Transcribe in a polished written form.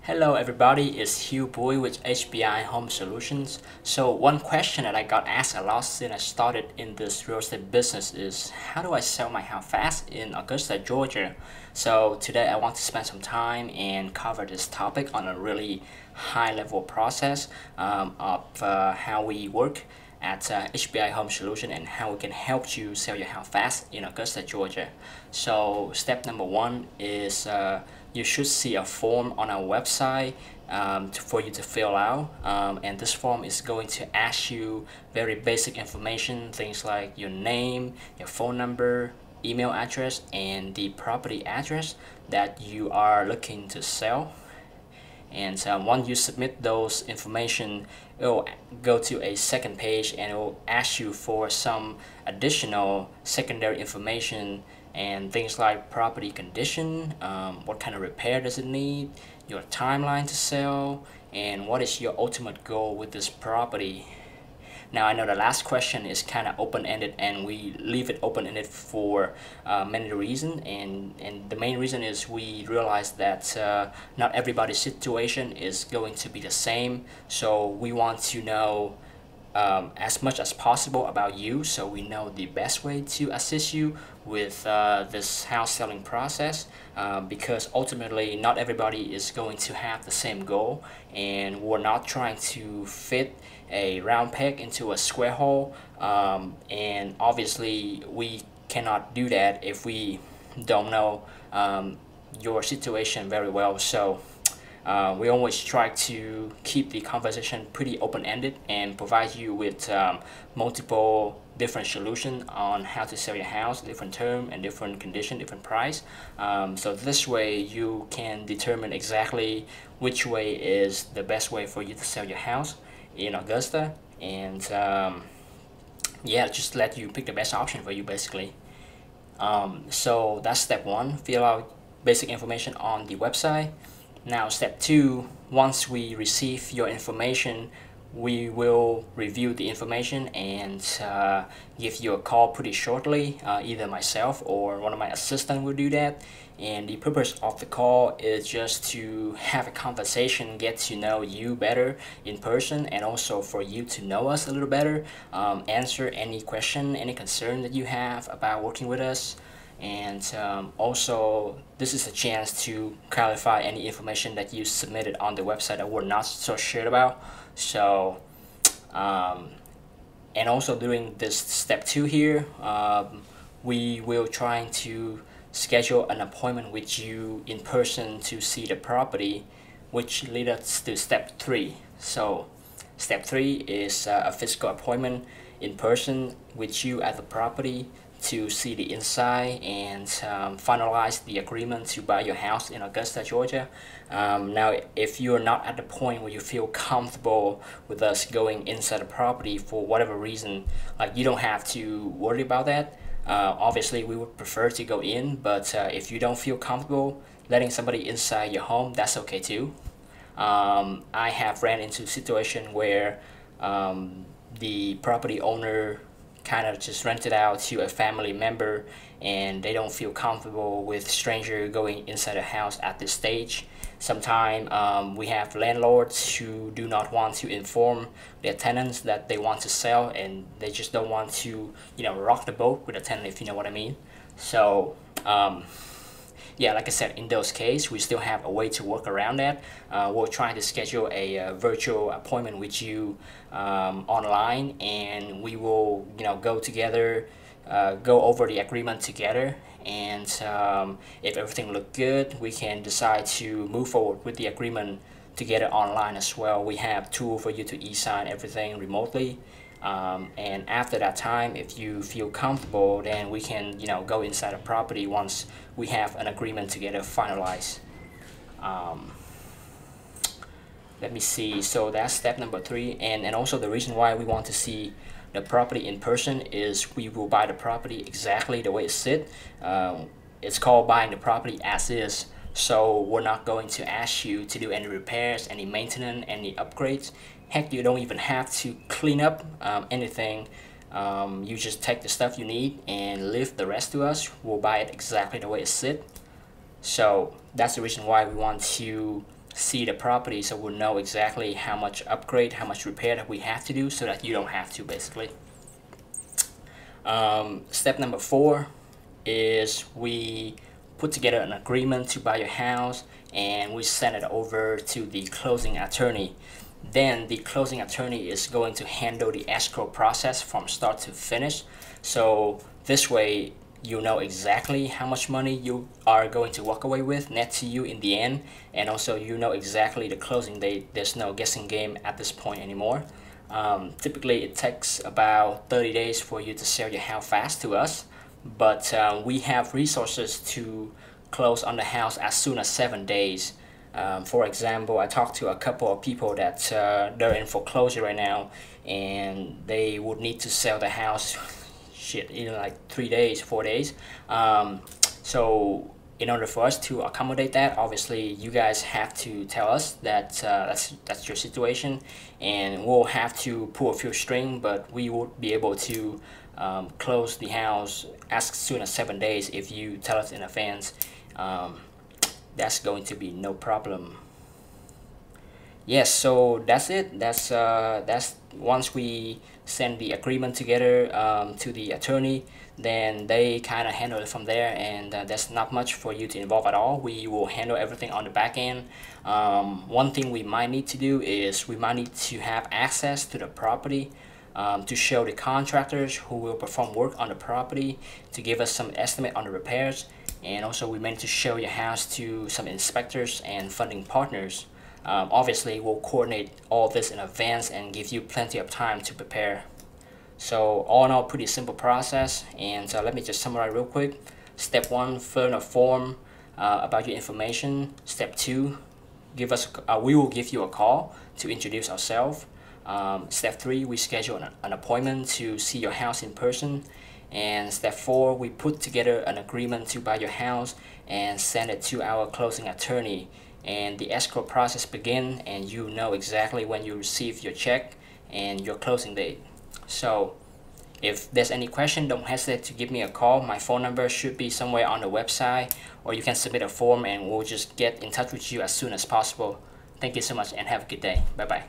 Hello everybody, it's Hugh Boy with HBI Home Solutions. So one question that I got asked a lot since I started in this real estate business is how do I sell my house fast in Augusta, Georgia? So today I want to spend some time and cover this topic on a really high level process of how we work at HBI Home Solution and how we can help you sell your house fast in Augusta, Georgia. So step number one is you should see a form on our website for you to fill out, and this form is going to ask you very basic information, things like your name, your phone number, email address, and the property address that you are looking to sell. And once you submit those information, it will go to a second page and it will ask you for some additional secondary information and things like property condition, what kind of repair does it need, your timeline to sell, and what is your ultimate goal with this property. Now I know the last question is kind of open-ended, and we leave it open-ended for many reasons, and the main reason is we realize that not everybody's situation is going to be the same, so we want to know as much as possible about you, so we know the best way to assist you with this house selling process, because ultimately not everybody is going to have the same goal, and we're not trying to fit a round peg into a square hole, and obviously we cannot do that if we don't know your situation very well. So we always try to keep the conversation pretty open-ended and provide you with multiple different solutions on how to sell your house, different term and different condition, different price. So this way you can determine exactly which way is the best way for you to sell your house in Augusta, and yeah, just let you pick the best option for you basically. So that's step one, fill out basic information on the website. Now step two, once we receive your information, we will review the information and give you a call pretty shortly. Either myself or one of my assistants will do that, and the purpose of the call is just to have a conversation, get to know you better in person, and also for you to know us a little better, answer any question, any concern that you have about working with us. And also this is a chance to clarify any information that you submitted on the website that we're not so sure about. So and also during this step two here, we will try to schedule an appointment with you in person to see the property, which leads us to step three. So step three is a physical appointment in person with you at the property to see the inside and finalize the agreement to buy your house in Augusta, Georgia. Now, if you're not at the point where you feel comfortable with us going inside the property for whatever reason, like, you don't have to worry about that. Obviously, we would prefer to go in, but if you don't feel comfortable letting somebody inside your home, that's okay too. I have ran into a situation where the property owner kind of just rented out to a family member, and they don't feel comfortable with stranger going inside a house at this stage. Sometimes we have landlords who do not want to inform their tenants that they want to sell, and they just don't want to, rock the boat with a tenant, if you know what I mean. So yeah, like I said, in those cases, we still have a way to work around that. We're trying to schedule a virtual appointment with you online, and we will, go together, go over the agreement together, and if everything looks good, we can decide to move forward with the agreement together online as well. We have tools for you to e-sign everything remotely. And after that time, if you feel comfortable, then we can, go inside the property once we have an agreement together finalized. Let me see. So that's step number three, and also the reason why we want to see the property in person is we will buy the property exactly the way it sits. It's called buying the property as is. So we're not going to ask you to do any repairs, any maintenance, any upgrades. Heck, you don't even have to clean up anything. You just take the stuff you need and leave the rest to us. We'll buy it exactly the way it sits. So that's the reason why we want to see the property, so we'll know exactly how much upgrade, how much repair that we have to do, so that you don't have to, basically. Step number 4 is we put together an agreement to buy your house, and we send it over to the closing attorney. Then the closing attorney is going to handle the escrow process from start to finish. So this way you know exactly how much money you are going to walk away with net to you in the end, and also you know exactly the closing date. There's no guessing game at this point anymore. Typically it takes about 30 days for you to sell your house fast to us, but we have resources to close on the house as soon as 7 days. For example, I talked to a couple of people that they're in foreclosure right now, and they would need to sell the house in like 3 days, 4 days. So in order for us to accommodate that, obviously you guys have to tell us that that's your situation, and we'll have to pull a few strings, but we would be able to close the house as soon as 7 days if you tell us in advance. That's going to be no problem. Yes, so that's it. That's once we send the agreement together to the attorney, then they kind of handle it from there, and there's not much for you to involve at all. We will handle everything on the back end. One thing we might need to do is we might need to have access to the property to show the contractors who will perform work on the property to give us some estimate on the repairs, and also we meant to show your house to some inspectors and funding partners. Obviously we'll coordinate all this in advance and give you plenty of time to prepare. So all in all, pretty simple process, and let me just summarize real quick. Step 1, fill in a form about your information. Step 2, we will give you a call to introduce ourselves. Step 3, we schedule an appointment to see your house in person. And step 4, we put together an agreement to buy your house and send it to our closing attorney. And the escrow process begin, and you know exactly when you receive your check and your closing date. So if there's any question, don't hesitate to give me a call. My phone number should be somewhere on the website, or you can submit a form and we'll just get in touch with you as soon as possible. Thank you so much and have a good day. Bye bye.